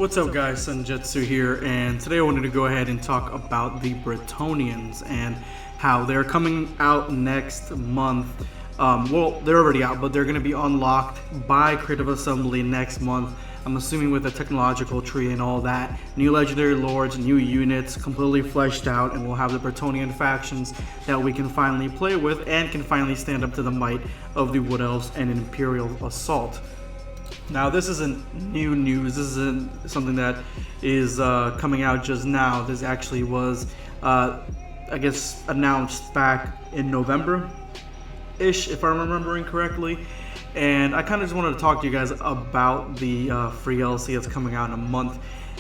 What's up guys, Jetzu here, and today I wanted to go ahead and talk about the Bretonnians and how they're coming out next month. Well, they're already out, but they're going to be unlocked by Creative Assembly next month. I'm assuming with a technological tree and all that. New legendary lords, new units, completely fleshed out, and we'll have the Bretonnian factions that we can finally play with and can finally stand up to the might of the Wood Elves and Imperial Assault. Now, this isn't new news. This isn't something that is coming out just now. This actually was, I guess, announced back in November-ish, if I'm remembering correctly. And I kind of just wanted to talk to you guys about the free LC that's coming out in a month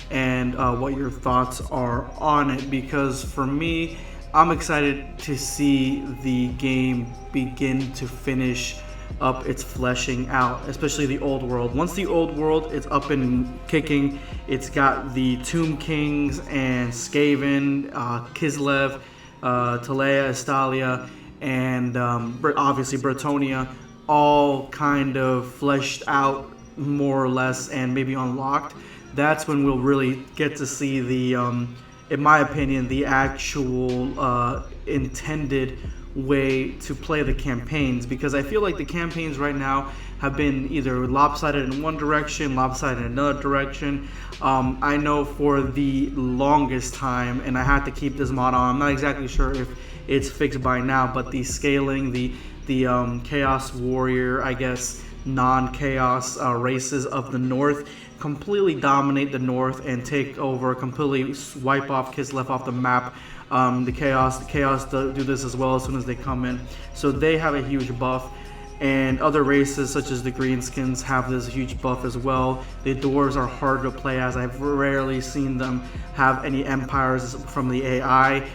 and what your thoughts are on it. Because for me, I'm excited to see the game begin to finish up its fleshing out, especially the old world. Once the old world is up and kicking, it's got the Tomb Kings and Skaven, Kislev, Talea, Estalia, and obviously Bretonnia, all kind of fleshed out more or less and maybe unlocked. That's when we'll really get to see the, in my opinion, the actual intended way to play the campaigns, because I feel like the campaigns right now have been either lopsided in one direction, lopsided in another direction. I know for the longest time, and I had to keep this mod on, I'm not exactly sure if it's fixed by now, but the scaling, the Chaos Warrior, I guess, non-chaos races of the North completely dominate the North and take over, completely wipe off Kislev off the map. The Chaos do this as well as soon as they come in. So they have a huge buff. And other races such as the Greenskins have this huge buff as well. The Dwarves are hard to play as. I've rarely seen them have any Empires from the AI.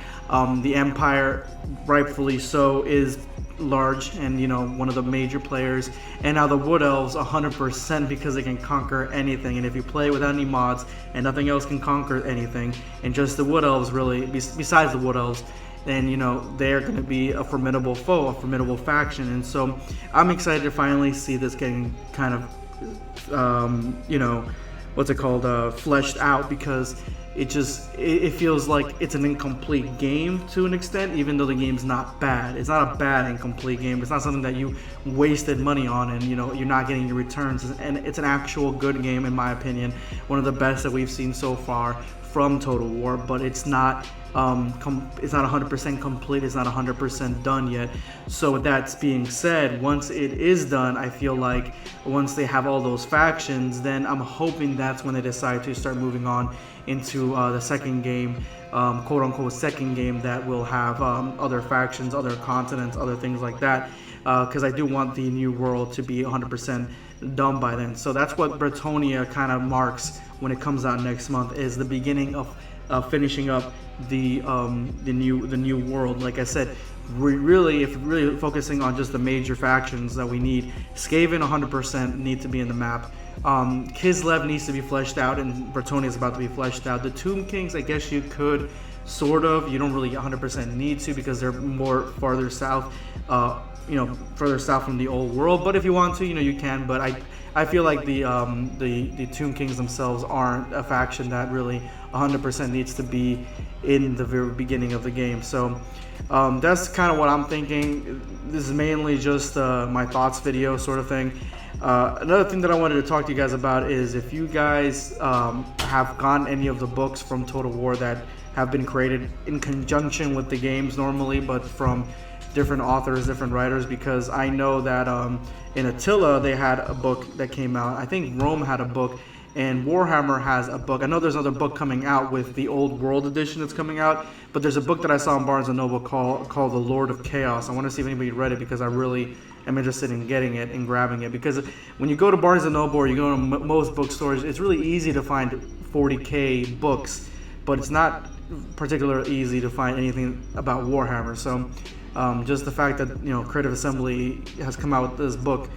The Empire, rightfully so, is large and one of the major players, and now the Wood Elves 100% because they can conquer anything. And if you play without any mods and nothing else can conquer anything, and just the Wood Elves really, besides the Wood Elves, then they're going to be a formidable foe, a formidable faction. And so I'm excited to finally see this getting kind of what's it called, fleshed out, because it feels like it's an incomplete game to an extent, even though the game's not bad. It's not a bad incomplete game. It's not something that you wasted money on and you're not getting your returns. And it's an actual good game, in my opinion, one of the best that we've seen so far from Total War. But it's not 100% complete. It's not 100% done yet. So with that being said, once it is done, I feel like once they have all those factions, then I'm hoping that's when they decide to start moving on into the second game, quote unquote second game, that will have other factions, other continents, other things like that, because I do want the new world to be 100% done by then. So that's what Brettonia kind of marks when it comes out next month, is the beginning of finishing up the new world. Like I said, if really focusing on just the major factions that we need, Skaven 100% need to be in the map. Kislev needs to be fleshed out, and Bretonnia is about to be fleshed out. The Tomb Kings, I guess you could sort of. You don't really 100% need to, because they're more farther south, further south from the old world. But if you want to, you can. But I feel like the Tomb Kings themselves aren't a faction that really 100% needs to be in the very beginning of the game. So that's kind of what I'm thinking. This is mainly just my thoughts video sort of thing. Another thing that I wanted to talk to you guys about is if you guys have gotten any of the books from Total War that have been created in conjunction with the games normally, but from different authors, different writers, because I know that in Attila they had a book that came out. I think Rome had a book, and Warhammer has a book. I know there's another book coming out with the Old World edition that's coming out, but there's a book that I saw in Barnes & Noble called The Lord of Chaos. I want to see if anybody read it, because I really am interested in getting it and grabbing it. Because when you go to Barnes & Noble or you go to most bookstores, it's really easy to find 40K books, but it's not particularly easy to find anything about Warhammer. So just the fact that Creative Assembly has come out with this book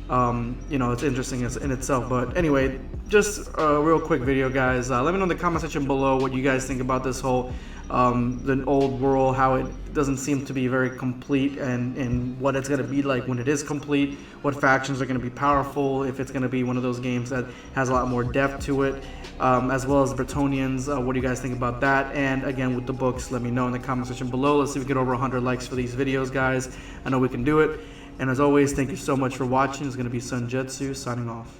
it's interesting in itself. But anyway, just a real quick video, guys. Let me know in the comment section below what you guys think about this whole the old world, how it doesn't seem to be very complete, and what it's going to be like when it is complete, what factions are going to be powerful, if it's going to be one of those games that has a lot more depth to it, as well as Brettonians. What do you guys think about that? And again, with the books, let me know in the comment section below. Let's see if we get over 100 likes for these videos, guys. I know we can do it. And as always, thank you so much for watching. It's going to be Jetzu signing off.